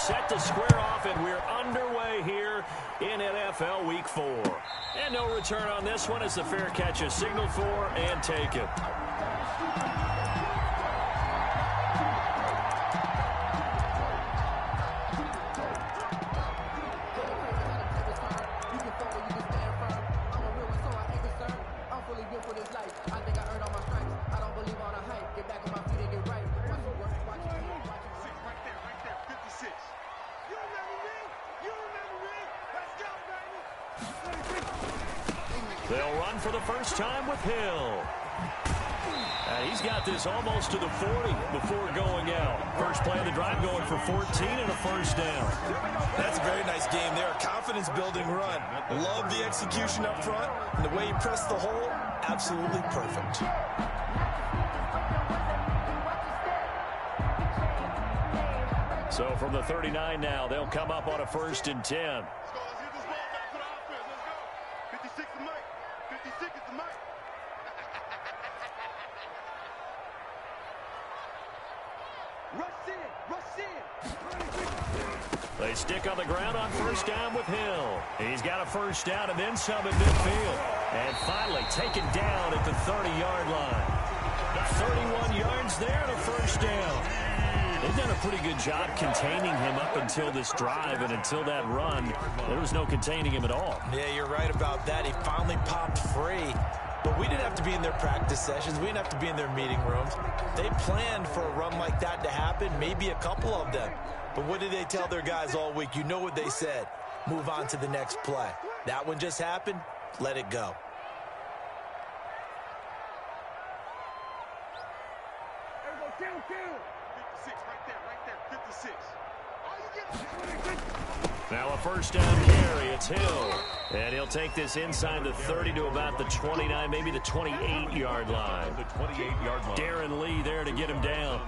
set to square off, and we're underway here in NFL Week 4. And no return on this one as the fair catch is signaled for and taken. They'll run for the first time with Hill. And he's got this almost to the 40 before going out. First play of the drive going for 14 and a first down. That's a very nice game there. Confidence-building run. Love the execution up front. And the way he pressed the hole, absolutely perfect. So from the 39 now, they'll come up on a 1st and 10. They stick on the ground on first down with Hill. He's got a first down and then some at midfield. And finally taken down at the 30-yard line. 31 yards there and a first down. They've done a pretty good job containing him up until this drive, and until that run, there was no containing him at all. Yeah, you're right about that. He finally popped free. But we didn't have to be in their practice sessions. We didn't have to be in their meeting rooms. They planned for a run like that to happen, maybe a couple of them. But what did they tell their guys all week? You know what they said. Move on to the next play. That one just happened. Let it go. Now a first down carry. It's Hill. And he'll take this inside the 30 to about the 29, maybe the 28-yard line. Darren Lee there to get him down.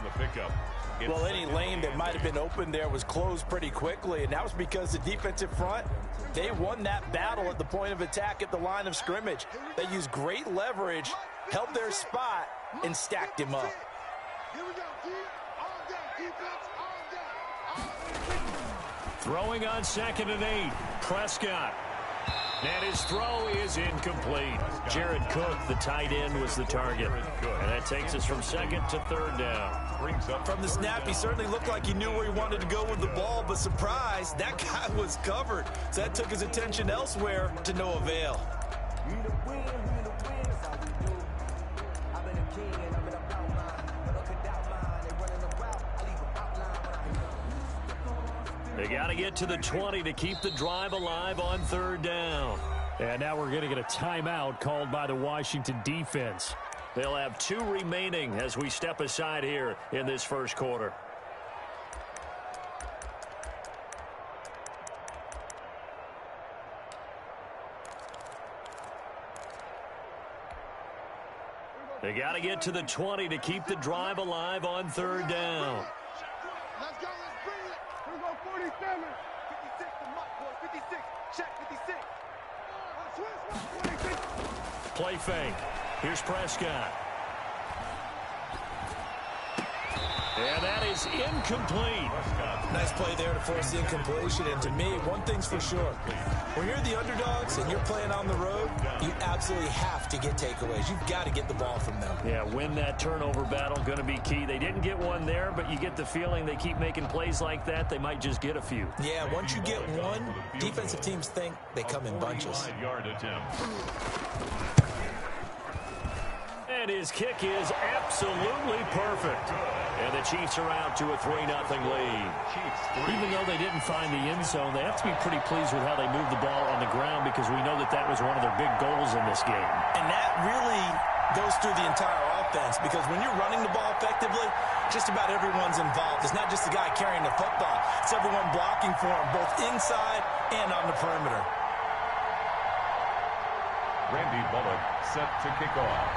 Well, any lane that might have been open there was closed pretty quickly, and that was because the defensive front, they won that battle at the point of attack at the line of scrimmage. They used great leverage, held their spot, and stacked him up. Here we go, D. All day. Defense, all day. Throwing on 2nd and 8. Prescott. And his throw is incomplete. Jared Cook, the tight end, was the target. And that takes us from 2nd to 3rd down. From the snap, he certainly looked like he knew where he wanted to go with the ball, but surprise, that guy was covered. So that took his attention elsewhere to no avail. They got to get to the 20 to keep the drive alive on 3rd down. And now we're going to get a timeout called by the Washington defense. They'll have 2 remaining as we step aside here in this first quarter. They got to get to the 20 to keep the drive alive on 3rd down. Let's go, let's bring it. Here we go, 47. 56, the muck, boy. 56. Check, 56. Switch, 26. Play fake. Here's Prescott. And that is incomplete. Nice play there to force the incompletion. And to me, one thing's for sure. When you're the underdogs and you're playing on the road, you absolutely have to get takeaways. You've got to get the ball from them. Yeah, win that turnover battle, going to be key. They didn't get one there, but you get the feeling they keep making plays like that, they might just get a few. Yeah, once you get one, defensive teams think they come in bunches. And his kick is absolutely perfect. And the Chiefs are out to a 3-0 lead. Even though they didn't find the end zone, they have to be pretty pleased with how they moved the ball on the ground because we know that that was one of their big goals in this game. And that really goes through the entire offense because when you're running the ball effectively, just about everyone's involved. It's not just the guy carrying the football. It's everyone blocking for him, both inside and on the perimeter. Randy Bullock set to kick off.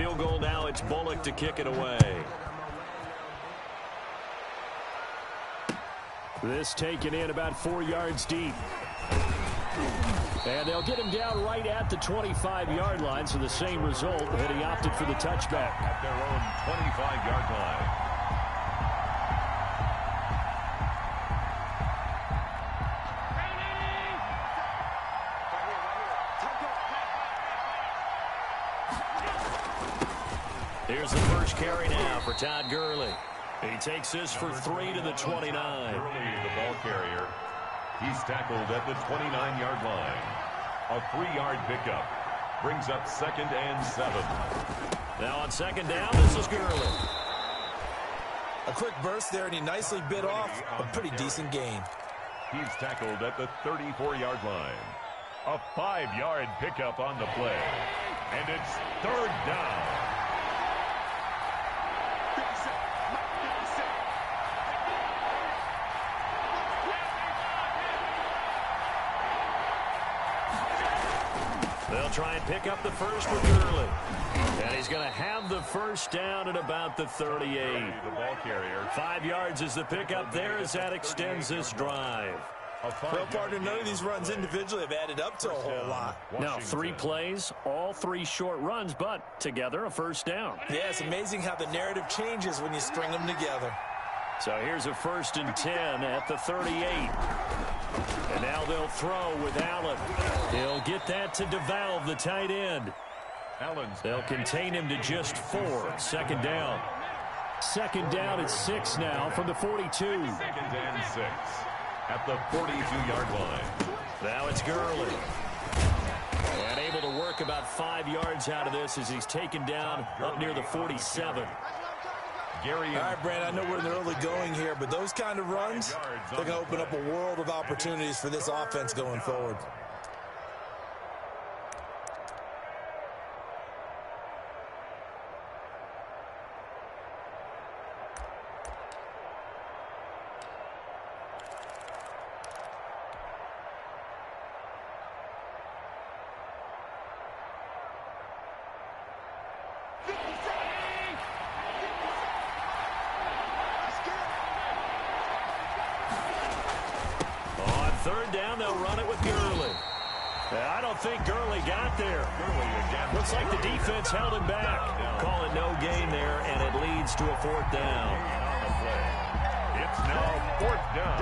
field goal now. It's Bullock to kick it away. This taken in about 4 yards deep. And they'll get him down right at the 25-yard line, so the same result, but he opted for the touchback. At their own 25-yard line. Here's the first carry now for Todd Gurley. He takes this for 3 to the 29. Gurley, the ball carrier. He's tackled at the 29-yard line. A 3-yard pickup brings up 2nd and 7. Now on second down, this is Gurley. A quick burst there, and he nicely bit off a pretty decent gain. He's tackled at the 34-yard line. A 5-yard pickup on the play. And it's 3rd down. They'll try and pick up the first with Gurley. And he's going to have the first down at about the 38. The ball carrier. 5 yards is the pickup there as that extends this drive. Well, partner, none of these runs individually have added up to a whole lot. Now, 3 plays, all 3 short runs, but together a first down. Yeah, it's amazing how the narrative changes when you string them together. So here's a 1st and 10 at the 38. And now they'll throw with Allen. He'll get that to DeValve, the tight end. They'll contain him to just 4. 2nd down. 2nd down at 6 now from the 42. 2nd and 6 at the 42-yard line. Now it's Gurley. And able to work about 5 yards out of this as he's taken down up near the 47. All right, Brand, I know we're in the early going here, but those kind of runs, they're going to open up a world of opportunities for this offense going forward. Third down, they'll run it with Gurley. I don't think Gurley got there. Looks like the defense held him back. Call it no gain there, and it leads to a 4th down. It's now 4th down.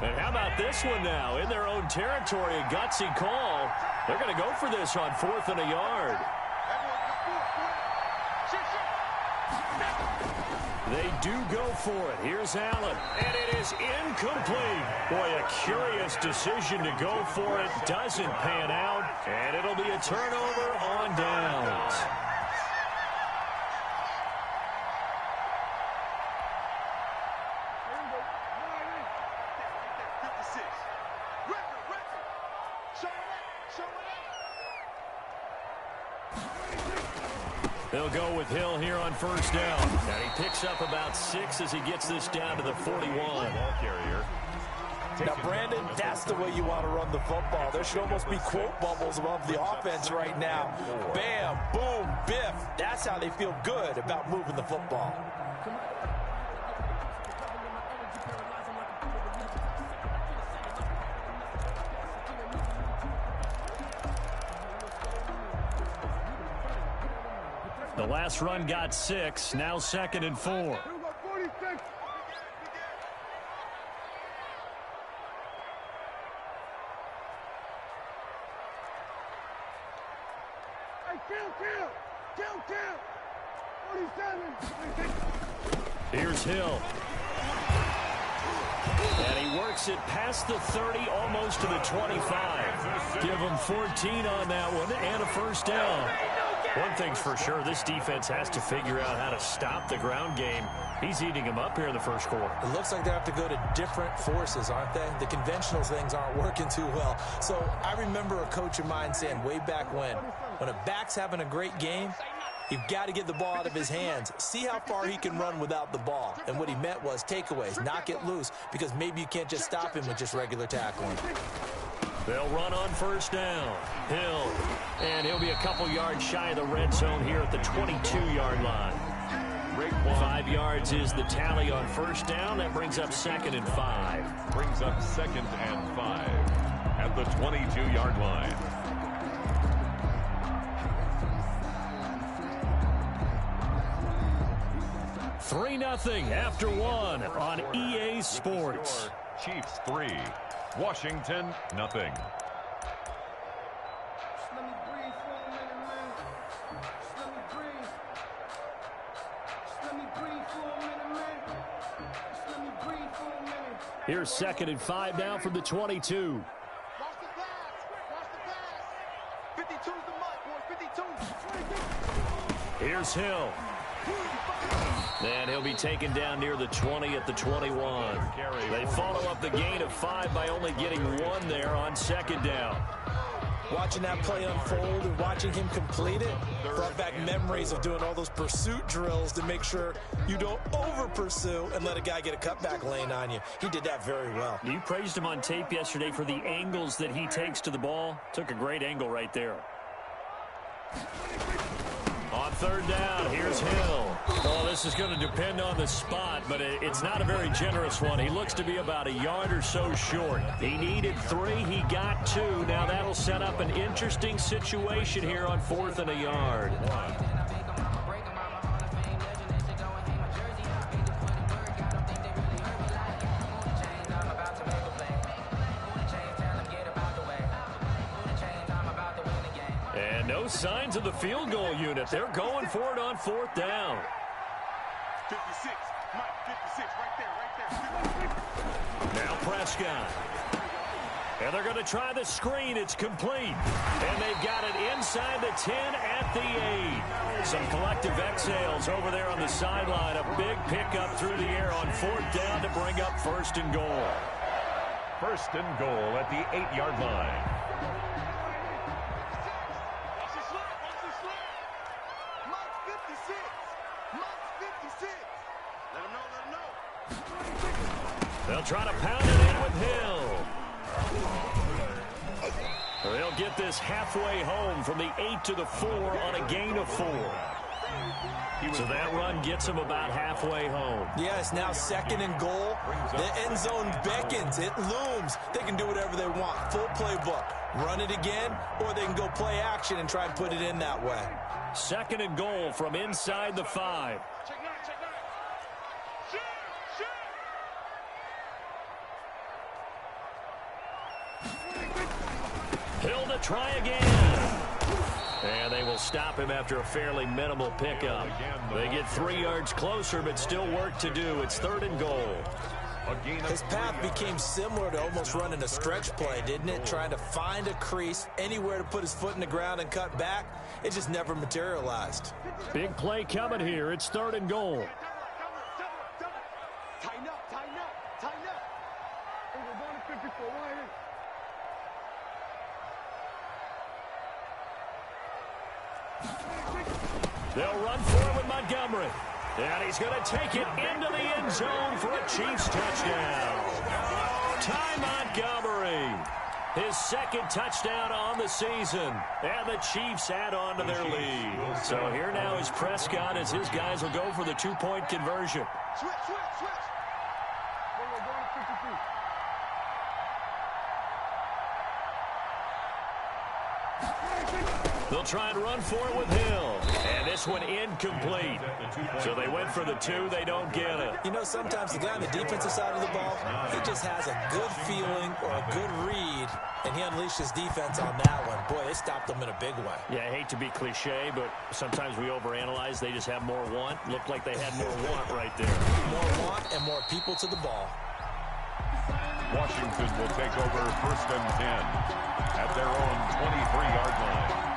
And how about this one now? In their own territory, a gutsy call. They're going to go for this on 4th and a yard. They do go for it. Here's Allen. And it is incomplete. Boy, a curious decision to go for it. Doesn't pan out. And it'll be a turnover on downs. They'll go with Hill here on 1st down. And he picks up about 6 as he gets this down to the 41. Ball carrier. Now, Brandon, that's the way you want to run the football. There should almost be quote bubbles above the offense right now. Bam, boom, biff. That's how they feel good about moving the football. The last run got 6. Now 2nd and 4. Here we go, 46. Hey, kill. 47. Here's Hill. And he works it past the 30, almost to the 25. Give him 14 on that one and a 1st down. One thing's for sure, this defense has to figure out how to stop the ground game. He's eating him up here in the 1st quarter. It looks like they have to go to different forces, aren't they? The conventional things aren't working too well. So I remember a coach of mine saying way back when a back's having a great game, You've got to get the ball out of his hands. See how far he can run without the ball. And what he meant was takeaways, knock it loose, because maybe you can't just stop him with just regular tackling. They'll run on first down. Hill. And he'll be a couple yards shy of the red zone here at the 22-yard line. 5 yards is the tally on first down. That brings up 2nd and 5. Brings up 2nd and 5 at the 22-yard line. Three 0 after one on EA Sports. Chiefs 3, Washington nothing. Here's 2nd and 5 now from the 22. Watch the pass. Watch the pass. 52's the mark, boys. 52. Here's Hill. And he'll be taken down near the 20 at the 21. They follow up the gain of 5 by only getting 1 there on 2nd down. Watching that play unfold and watching him complete it brought back memories of doing all those pursuit drills to make sure you don't over-pursue and let a guy get a cutback lane on you. He did that very well. You praised him on tape yesterday for the angles that he takes to the ball. Took a great angle right there. On 3rd down, here's Hill. Well, this is going to depend on the spot, but it's not a very generous one. He looks to be about a yard or so short. He needed 3. He got 2. Now that'll set up an interesting situation here on 4th and a yard. No signs of the field goal unit. They're going for it on 4th down. 56. Mike, 56. Right there. Now Prescott. And they're going to try the screen. It's complete. And they've got it inside the 10 at the 8. Some collective exhales over there on the sideline. A big pickup through the air on 4th down to bring up 1st and goal. 1st and goal at the 8-yard line. They'll try to pound it in with Hill. They'll get this halfway home from the 8 to the 4 on a gain of 4. So that run gets him about halfway home. Yeah, it's now 2nd and goal. The end zone beckons. It looms. They can do whatever they want. Full playbook. Run it again, or they can go play action and try and put it in that way. 2nd and goal from inside the 5. Hill to try again. And they will stop him after a fairly minimal pickup. They get 3 yards closer, but still work to do. It's 3rd and goal. His path became similar to almost running a stretch play, didn't it? Trying to find a crease, anywhere to put his foot in the ground and cut back. It just never materialized. Big play coming here. It's 3rd and goal. Tighten up, tighten up, tighten up. And we're going to 54. Right here. They'll run for it with Montgomery. And he's going to take it into the end zone for a Chiefs touchdown. Ty Montgomery, his 2nd touchdown on the season. And the Chiefs add on to their lead. So here now is Prescott as his guys will go for the 2-point conversion. Switch, switch, switch. We're going to 53. They'll try and run for it with Hill. And this one incomplete. So they went for the 2. They don't get it. You know, sometimes the guy on the defensive side of the ball, he just has a good feeling or a good read, and he unleashed his defense on that one. Boy, they stopped them in a big way. Yeah, I hate to be cliche, but sometimes we overanalyze. They just have more want. Looked like they had more want right there. More want and more people to the ball. Washington will take over 1st and 10 at their own 23-yard line.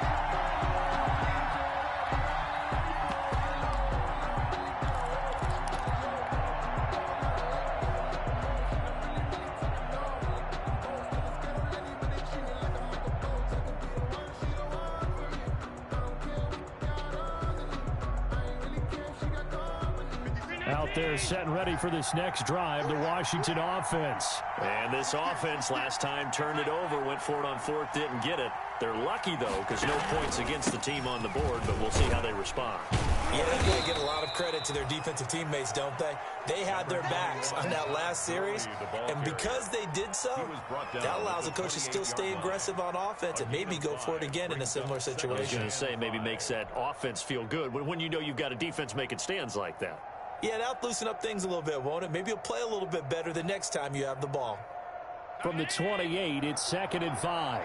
Out there setting ready for this next drive, the Washington offense. And this offense last time turned it over, went for it on fourth, didn't get it. They're lucky, though, because no points against the team on the board, but we'll see how they respond. Yeah, they got to give a lot of credit to their defensive teammates, don't they? They had their backs on that last series, and because they did so, that allows the coach to still stay aggressive on offense and maybe go for it again in a similar situation. I was going to say, maybe makes that offense feel good when you know you've got a defense making stands like that. Yeah, that'll loosen up things a little bit, won't it? Maybe you'll play a little bit better the next time you have the ball. From the 28, it's 2nd and 5.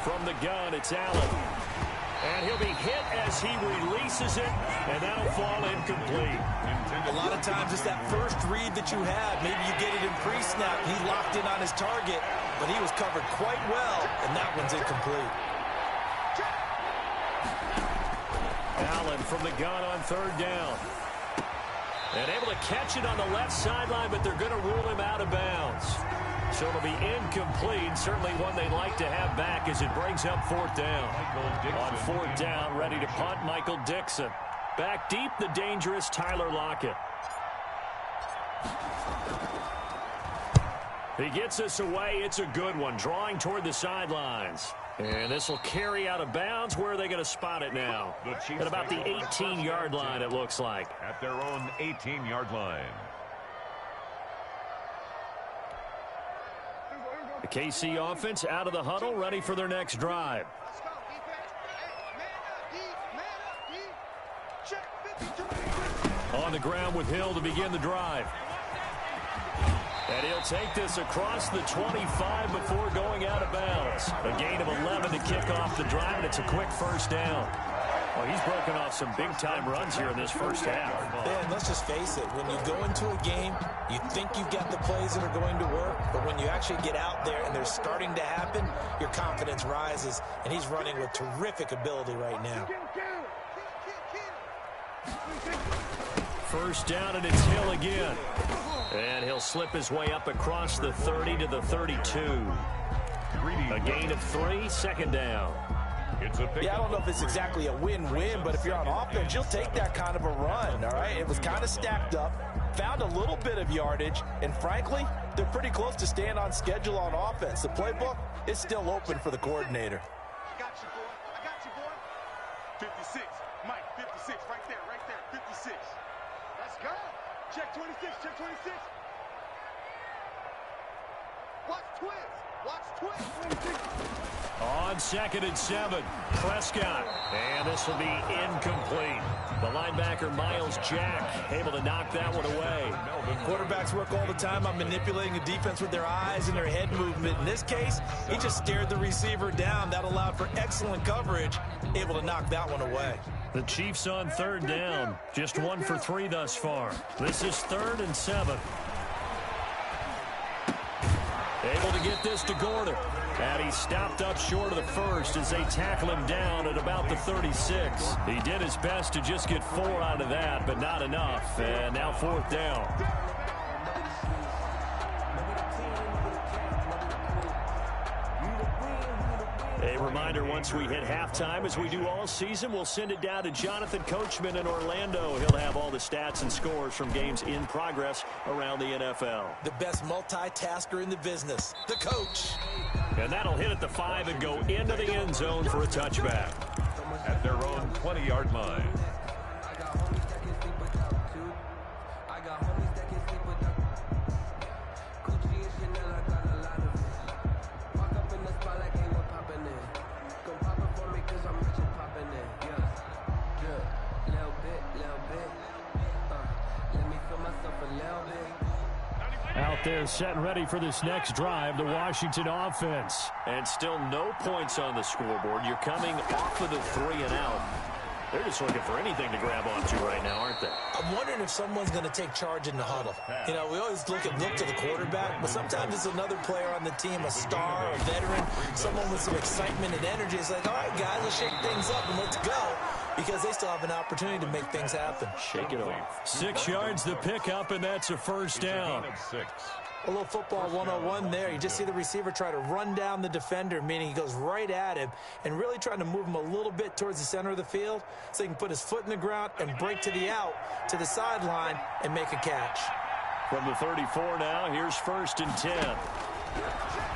From the gun, it's Allen. And he'll be hit as he releases it, and that'll fall incomplete. A lot of times it's that first read that you have. Maybe you get it in pre-snap. He locked in on his target, but he was covered quite well, and that one's incomplete. Allen from the gun on 3rd down. And able to catch it on the left sideline, but they're going to rule him out of bounds. So it'll be incomplete. Certainly one they'd like to have back as it brings up 4th down. On 4th down, ready to punt, Michael Dixon. Back deep, the dangerous Tyler Lockett. He gets us away. It's a good one, drawing toward the sidelines. And this will carry out of bounds. Where are they going to spot it now? At about the 18-yard line, it looks like. At their own 18-yard line. The KC offense out of the huddle, ready for their next drive. On the ground with Hill to begin the drive. And he'll take this across the 25 before going out of bounds. A gain of 11 to kick off the drive, and it's a quick 1st down. Well, he's broken off some big-time runs here in this first half. And let's just face it, when you go into a game, you think you've got the plays that are going to work, but when you actually get out there and they're starting to happen, your confidence rises, and he's running with terrific ability right now. 1st down, and it's Hill again. And he'll slip his way up across the 30 to the 32. A gain of 3, 2nd down. Yeah, I don't know if it's exactly a win-win, but if you're on offense, you'll take that kind of a run, all right? It was kind of stacked up, found a little bit of yardage, and frankly, they're pretty close to staying on schedule on offense. The playbook is still open for the coordinator. I got you, boy. I got you, boy. 56. Mike, 56. Right there. 56. Let's go. Check 26. Check 26. Watch twist. Watch twist. 26. On 2nd and 7, Prescott. And this will be incomplete. The linebacker, Miles Jack, able to knock that one away. Quarterbacks work all the time on manipulating the defense with their eyes and their head movement. In this case, he just stared the receiver down. That allowed for excellent coverage, able to knock that one away. The Chiefs on 3rd down. Just 1 for 3 thus far. This is 3rd and 7. Able to get this to Gordon. And he stopped up short of the first as they tackle him down at about the 36. He did his best to just get 4 out of that, but not enough. And now 4th down. A reminder, once we hit halftime, as we do all season, we'll send it down to Jonathan Coachman in Orlando. He'll have all the stats and scores from games in progress around the NFL. The best multitasker in the business, the coach. And that'll hit at the 5 and go into the end zone for a touchback. At their own 20-yard line. Out there set and ready for this next drive, the Washington offense. And still no points on the scoreboard. You're coming off of the 3 and out. They're just looking for anything to grab onto right now, aren't they? I'm wondering if someone's going to take charge in the huddle. You know, we always look to the quarterback, but sometimes it's another player on the team, a star, a veteran, someone with some excitement and energy. It's like, all right, guys, let's shake things up and let's go, because they still have an opportunity to make things happen. Shake it off. 6 yards the pickup, and that's a 1st down. A little football 101 there. You just see the receiver try to run down the defender, meaning he goes right at him and really trying to move him a little bit towards the center of the field so he can put his foot in the ground and break to the out, to the sideline, and make a catch. From the 34 now, here's 1st and 10.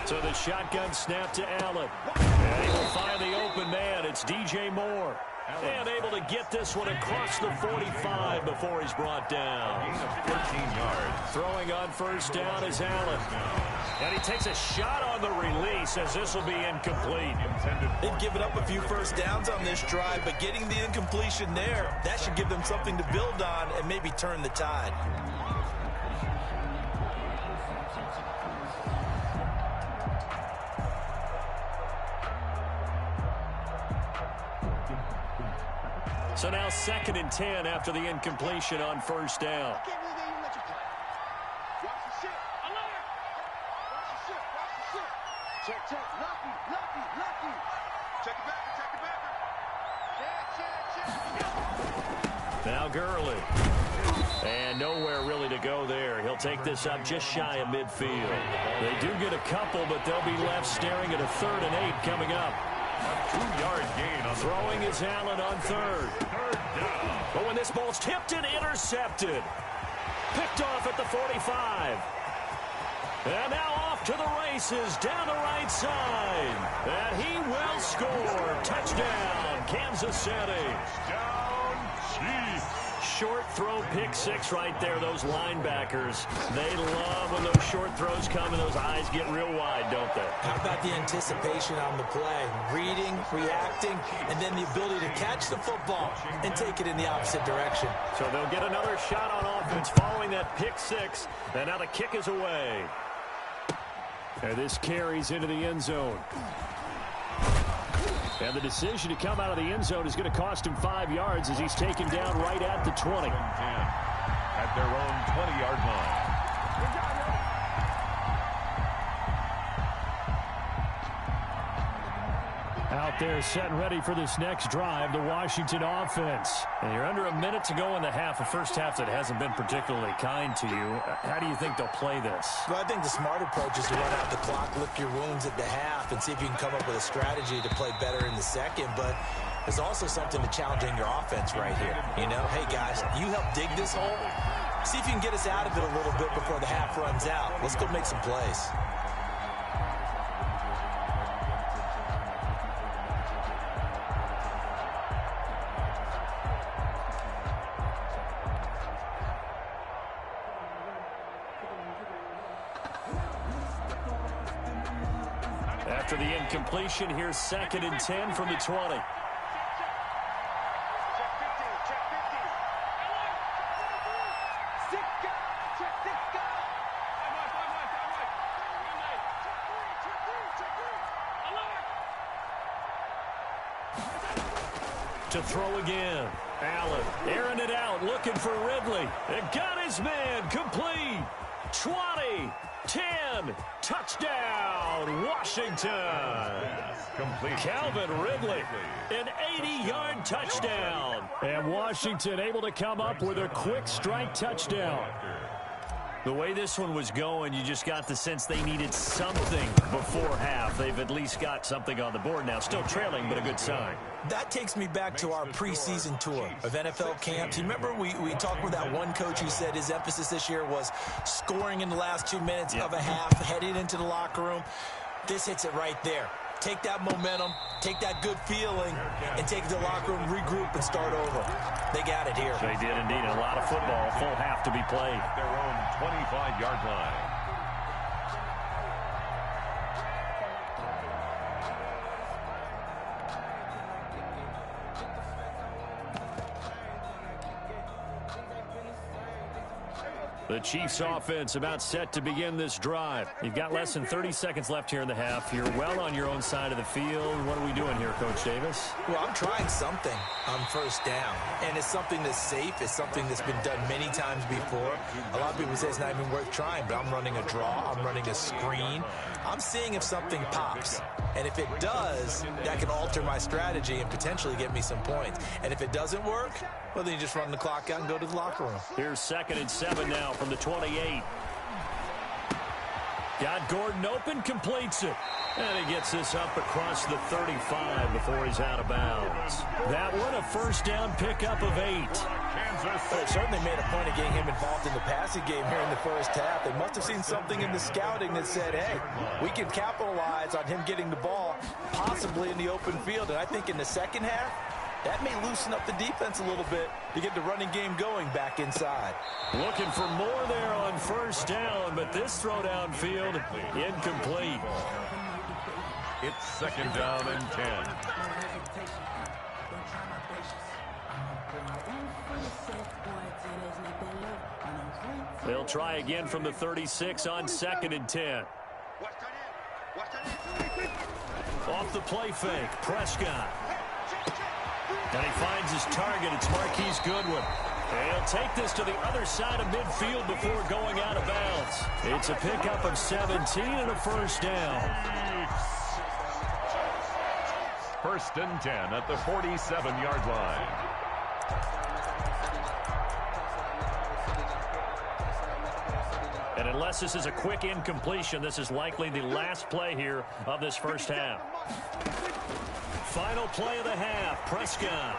So the shotgun snap to Allen. And he will find the open man. It's DJ Moore. And able to get this one across the 45 before he's brought down. Gain of 14 yards. Throwing on 1st down is Allen. And he takes a shot on the release as this will be incomplete. They've given up a few first downs on this drive, but getting the incompletion there, that should give them something to build on and maybe turn the tide. So now 2nd and 10 after the incompletion on 1st down. Watch the shit. Alert! Watch the shit. Watch the shit. Check, check. Lucky. Check it back. Check. Now Gurley. And nowhere really to go there. He'll take this up just shy of midfield. They do get a couple, but they'll be left staring at a 3rd and 8 coming up. A 2-yard gain on Throwing is Allen on 3rd. 3rd down. But when this ball's tipped and intercepted. Picked off at the 45. And now off to the races down the right side. And he will score. Touchdown, Kansas City. Down, Chiefs. Short throw, pick 6 right there. Those linebackers, they love when those short throws come and those eyes get real wide, don't they? How about the anticipation on the play? Reading, reacting, and then the ability to catch the football and take it in the opposite direction. So they'll get another shot on offense following that pick 6. And now the kick is away. And this carries into the end zone. And the decision to come out of the end zone is going to cost him 5 yards as he's taken down right at the 20. 10 at their own 20-yard line. Out there set and ready for this next drive, the Washington offense. And you're under a minute to go in the half, a first half that hasn't been particularly kind to you. How do you think they'll play this? Well, I think the smart approach is to run out the clock, lick your wounds at the half, and see if you can come up with a strategy to play better in the second. But there's also something to challenging your offense right here. You know, hey, guys, you help dig this hole. See if you can get us out of it a little bit before the half runs out. Let's go make some plays. After the incompletion, here's 2nd and 10 from the 20. To throw again. Allen airing it out, looking for Ridley. And got his man complete. 20, 10, touchdown, Washington. Complete. Calvin Ridley, an 80-yard touchdown. And Washington able to come up with a quick strike touchdown. The way this one was going, you just got the sense they needed something before half. They've at least got something on the board now. Still trailing, but a good sign. That takes me back to our preseason tour of NFL camps. You remember we talked with that one coach who said his emphasis this year was scoring in the last 2 minutes of a half, heading into the locker room. This hits it right there. Take that momentum, take that good feeling, and take it to the locker room, regroup, and start over. They got it here. They did indeed. A lot of football, full half to be played. At their own 25-yard line. The Chiefs offense about set to begin this drive. You've got less than 30 seconds left here in the half. You're well on your own side of the field. What are we doing here, Coach Davis? Well, I'm trying something on 1st down, and it's something that's safe. It's something that's been done many times before. A lot of people say it's not even worth trying, but I'm running a draw. I'm running a screen. I'm seeing if something pops, and if it does, that can alter my strategy and potentially get me some points. And if it doesn't work, well, then you just run the clock out and go to the locker room. Here's 2nd and 7 now from the 28. Got Gordon open, completes it. And he gets this up across the 35 before he's out of bounds. That one, a first down pickup of 8. They certainly made a point of getting him involved in the passing game here in the first half. They must have seen something in the scouting that said, hey, we can capitalize on him getting the ball possibly in the open field. And I think in the second half, that may loosen up the defense a little bit to get the running game going back inside. Looking for more there on first down, but this throw downfield incomplete. It's second down and 10. They'll try again from the 36 on second and 10. Off the play fake, Prescott. And he finds his target. It's Marquise Goodwin. And he'll take this to the other side of midfield before going out of bounds. It's a pickup of 17 and a first down. First and 10 at the 47-yard line. And unless this is a quick incompletion, this is likely the last play here of this first half. Final play of the half, Prescott.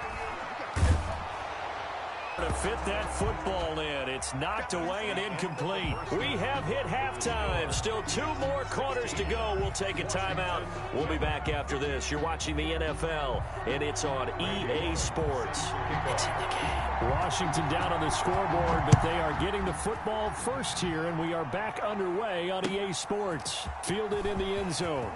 To fit that football in, it's knocked away and incomplete. We have hit halftime. Still 2 more quarters to go. We'll take a timeout. We'll be back after this. You're watching the NFL, and it's on EA Sports. It's in the game. Washington down on the scoreboard, but they are getting the football first here, and we are back underway on EA Sports. Fielded in the end zone.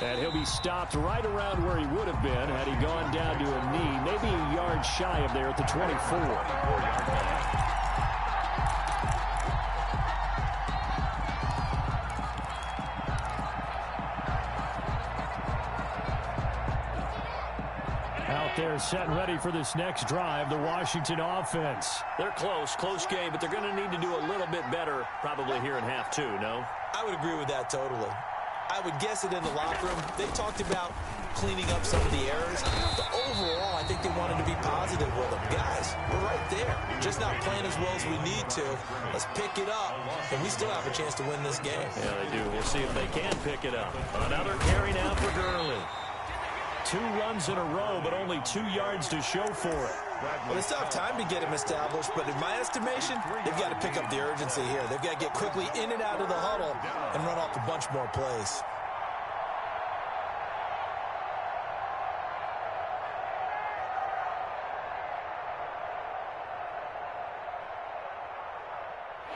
And he'll be stopped right around where he would have been had he gone down to a knee, maybe a yard shy of there at the 24. Out there set and ready for this next drive, the Washington offense. They're close game, but they're going to need to do a little bit better probably here in half 2, no? I would agree with that totally. I would guess it in the locker room. They talked about cleaning up some of the errors. But overall, I think they wanted to be positive with them. Guys, we're right there. Just not playing as well as we need to. Let's pick it up. And we still have a chance to win this game. Yeah, they do. We'll see if they can pick it up. Another carry now for Gurley. 2 runs in a row, but only 2 yards to show for it. Well, they still have time to get him established, but in my estimation, they've got to pick up the urgency here. They've got to get quickly in and out of the huddle and run off a bunch more plays.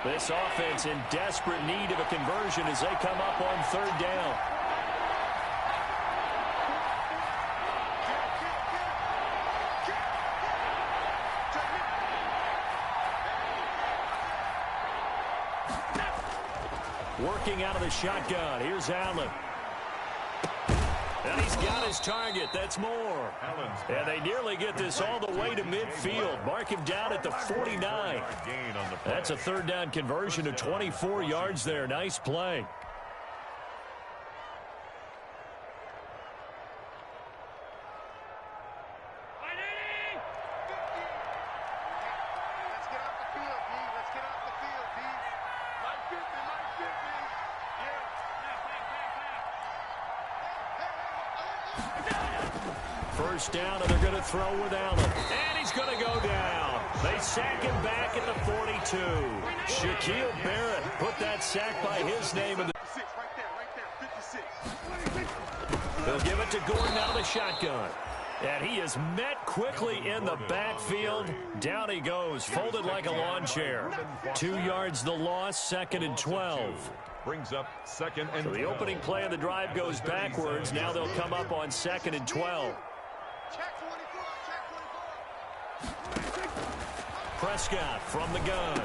This offense in desperate need of a conversion as they come up on third down. Working out of the shotgun. Here's Allen. And he's got his target. That's more. And they nearly get this all the way to midfield. Mark him down at the 49. That's a third down conversion of 24 yards there. Nice play. First down, and they're going to throw with Allen. And he's going to go down. They sack him back at the 42. Shaquille Barrett put that sack by his name in the... They'll give it to Gordon out of the shotgun. And he is met quickly in the backfield. Down he goes, folded like a lawn chair. 2 yards the loss, second and 12. Brings up second and 12. So the opening play of the drive goes backwards. Now they'll come up on second and 12. Prescott from the gun.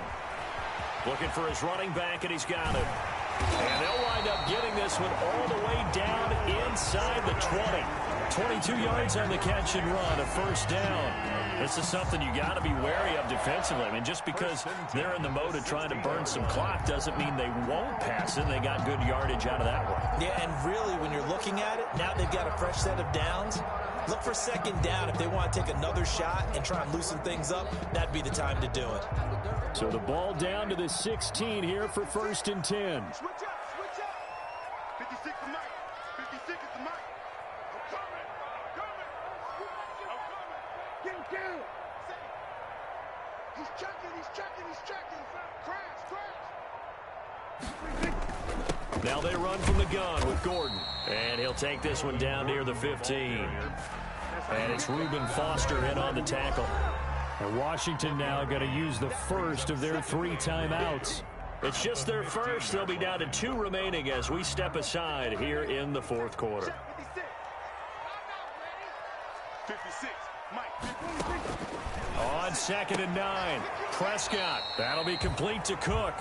Looking for his running back, and he's got it. And they'll wind up getting this one all the way down inside the 20. 22 yards on the catch and run, a first down. This is something you got to be wary of defensively. I mean, just because they're in the mode of trying to burn some clock doesn't mean they won't pass it. They got good yardage out of that one. Yeah, and really, when you're looking at it, now they've got a fresh set of downs. Look for second down. If they want to take another shot and try and loosen things up, that'd be the time to do it. So the ball down to the 16 here for 1st and 10. Switch up, switch up. 56 to Mike. 56 is to Mike. I'm coming. I'm coming. Get him down. He's checking. Crash. Now they run from the gun with Gordon. And he'll take this one down near the 15. And it's Reuben Foster in on the tackle. And Washington now going to use the first of their 3 timeouts. It's just their first. They'll be down to 2 remaining as we step aside here in the 4th quarter. 56. Mike. On 2nd and 9. Prescott. That'll be complete to Cook.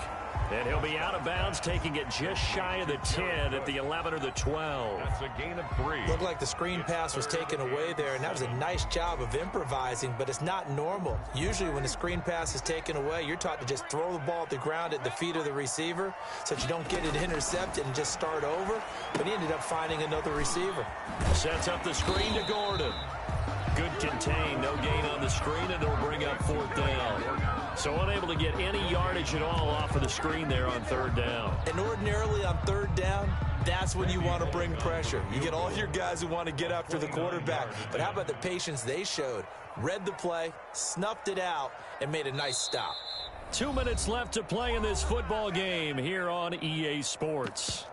And he'll be out of bounds, taking it just shy of the 10 at the 11 or the 12. That's a gain of 3. Looked like the screen pass was taken away there, and that was a nice job of improvising, but it's not normal. Usually when the screen pass is taken away, you're taught to just throw the ball at the ground at the feet of the receiver so that you don't get it intercepted and just start over. But he ended up finding another receiver. Sets up the screen to Gordon. Good contain, no gain on the screen, and it'll bring up 4th down. So unable to get any yardage at all off of the screen there on 3rd down. And ordinarily on 3rd down, that's when you want to bring pressure. You get all your guys who want to get after the quarterback. But how about the patience they showed? Read the play, snuffed it out, and made a nice stop. 2 minutes left to play in this football game here on EA Sports.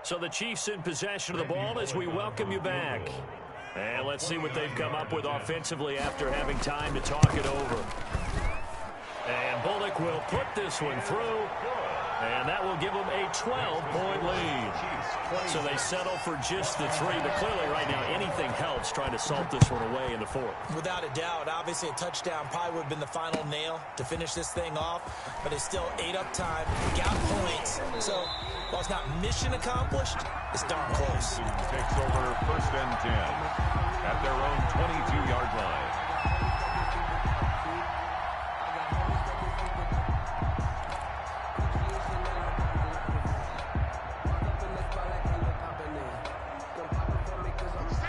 So the Chiefs in possession of the ball as we welcome you back. And let's see what they've come up with offensively after having time to talk it over. And Bullock will put this one through. And that will give them a 12-point lead. So they settle for just the 3. But clearly right now anything helps trying to salt this one away in the 4th. Without a doubt, obviously a touchdown probably would have been the final nail to finish this thing off. But it's still ate up time, got points. So while it's not mission accomplished, it's darn close. Takes over 1st and 10 at their own 22-yard line.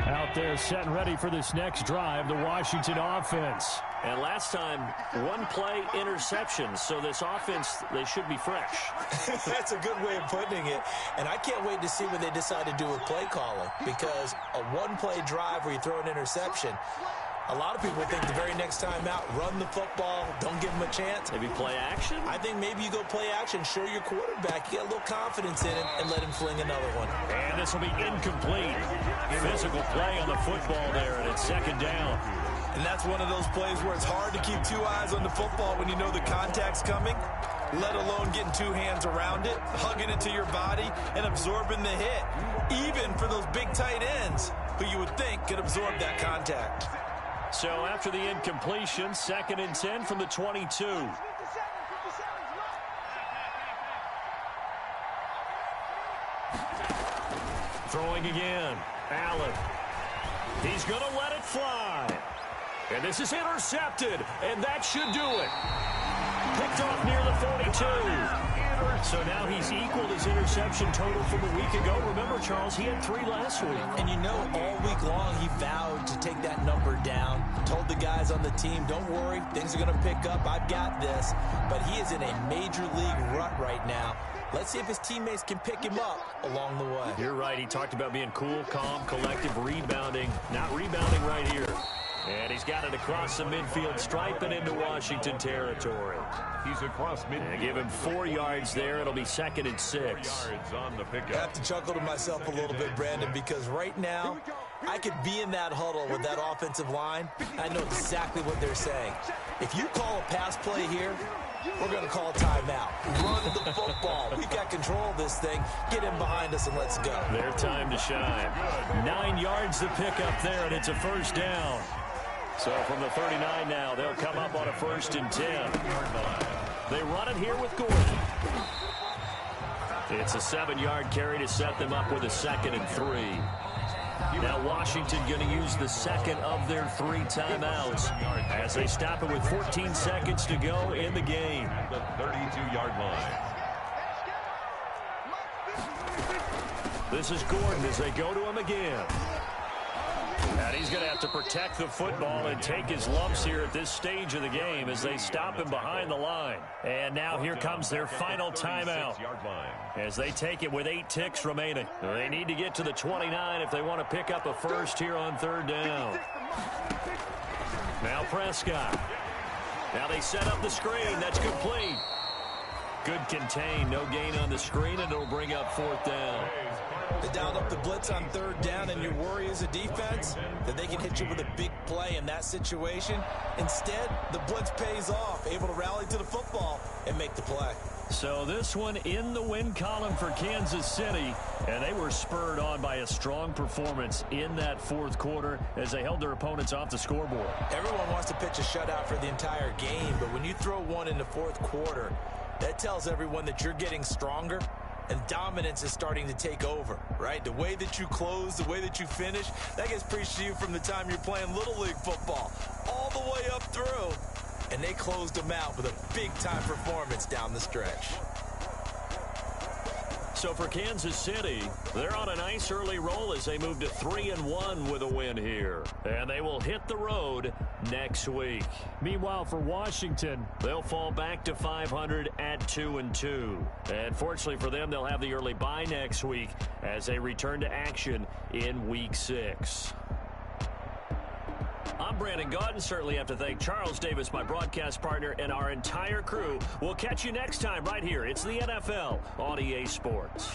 Out there set and ready for this next drive, the Washington offense. And last time, 1 play interception, so this offense, they should be fresh. That's a good way of putting it. And I can't wait to see what they decide to do with play calling, because a 1-play drive where you throw an interception, a lot of people think the very next time out, run the football, don't give them a chance. Maybe play action? I think maybe you go play action, show your quarterback, you get a little confidence in him, and let him fling another one. And this will be incomplete. Physical play on the football there, and it's 2nd down. And that's one of those plays where it's hard to keep 2 eyes on the football when you know the contact's coming, let alone getting 2 hands around it, hugging it to your body, and absorbing the hit, even for those big tight ends who you would think could absorb that contact. So after the incompletion, 2nd and 10 from the 22. Throwing again. Allen. He's going to let it fly. And this is intercepted, and that should do it. Picked off near the 42. So now he's equaled his interception total from a week ago. Remember, Charles, he had 3 last week. And you know, all week long he vowed to take that number down. Told the guys on the team, don't worry, things are going to pick up. I've got this. But he is in a major league rut right now. Let's see if his teammates can pick him up along the way. You're right. He talked about being cool, calm, collective, rebounding. Not rebounding right here. And he's got it across the midfield stripe and into Washington territory. He's across midfield. And give him 4 yards there. It'll be 2nd and 6. Yards on the pickup. I have to chuckle to myself a little bit, Brandon, because right now I could be in that huddle with that offensive line. I know exactly what they're saying. If you call a pass play here, we're going to call a timeout. Run the football. We've got control of this thing. Get him behind us and let's go. Their time to shine. 9 yards to pick up there, and it's a 1st down. So from the 39 now, they'll come up on a 1st and 10. They run it here with Gordon. It's a 7-yard carry to set them up with a 2nd and 3. Now Washington going to use the 2nd of their 3 timeouts as they stop it with 14 seconds to go in the game. The 32-yard line. This is Gordon as they go to him again. And he's going to have to protect the football and take his lumps here at this stage of the game as they stop him behind the line. And now here comes their final timeout as they take it with 8 ticks remaining. They need to get to the 29 if they want to pick up a first here on 3rd down. Now Prescott. Now they set up the screen. That's complete. Good contain. No gain on the screen, and it'll bring up 4th down. They dialed up the blitz on 3rd down, and your worry as a defense that they can hit you with a big play in that situation. Instead, the blitz pays off, able to rally to the football and make the play. So this one in the win column for Kansas City, and they were spurred on by a strong performance in that 4th quarter as they held their opponents off the scoreboard. Everyone wants to pitch a shutout for the entire game, but when you throw one in the 4th quarter, that tells everyone that you're getting stronger and dominance is starting to take over, right? The way that you close, the way that you finish, that gets preached to you from the time you're playing Little League football all the way up through. And they closed them out with a big-time performance down the stretch. So for Kansas City, they're on a nice early roll as they move to 3-1 with a win here. And they will hit the road next week. Meanwhile, for Washington, they'll fall back to 500 at 2-2. And fortunately for them, they'll have the early bye next week as they return to action in Week 6. I'm Brandon Gaudin. Certainly have to thank Charles Davis, my broadcast partner, and our entire crew. We'll catch you next time right here. It's the NFL on EA Sports.